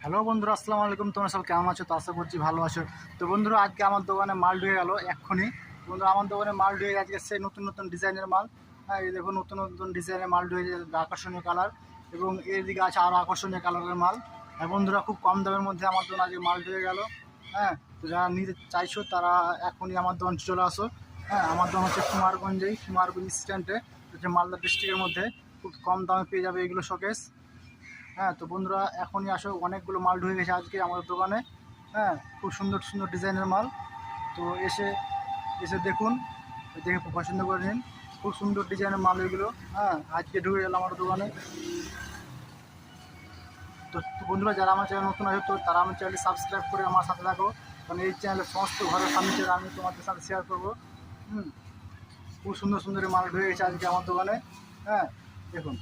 Hello বন্ধুরা, আসসালামু আলাইকুম। তোমরা সব কেমন আছো? তো আশা করছি ভালো আছো। তো বন্ধুরা, আজকে আমার দোকানে মাল ঢুকে গেল এক্ষুনি। বন্ধুরা, আমার দোকানে মাল ঢুকে গেছে আজকে সেই নতুন নতুন ডিজাইনের মাল। হ্যাঁ, এই দেখো নতুন নতুন ডিজাইনের মাল ঢুকে গেছে, আকর্ষণীয় কালার। এবং এদিকে আছে আরও আকর্ষণীয় কালারের মাল। হ্যাঁ বন্ধুরা, খুব কম দামের মধ্যে আমার দোকানে আজকে মাল ঢুকে গেল। হ্যাঁ, তো যারা নিতে চাইছো তারা এখনই আমার দোকানে চলে আসো। হ্যাঁ, আমার দোকান হচ্ছে কুমারগঞ্জ স্ট্যান্ডে, হচ্ছে মালদা ডিস্ট্রিক্টের মধ্যে। খুব কম দামে পেয়ে যাবে এগুলো শোকেস। হ্যাঁ, তো বন্ধুরা এখনই আসো, অনেকগুলো মাল ঢুকে গেছে আজকে আমাদের দোকানে। হ্যাঁ, খুব সুন্দর সুন্দর ডিজাইনের মাল। তো এসে এসে দেখুন, দেখে পছন্দ করে নিন। খুব সুন্দর ডিজাইনের মাল এগুলো। হ্যাঁ, আজকে ঢুকে গেল আমার দোকানে। তো বন্ধুরা, যারা আমার চ্যানেল নতুন আছে তো তারা আমার চ্যানেলটি সাবস্ক্রাইব করে আমার সাথে থাকো, কারণ এই চ্যানেলের সমস্ত ঘরের ফার্নিচার আমি তোমাদের সাথে শেয়ার করবো। খুব সুন্দর সুন্দর মাল ঢুকে গেছে আজকে আমার দোকানে। হ্যাঁ, দেখুন।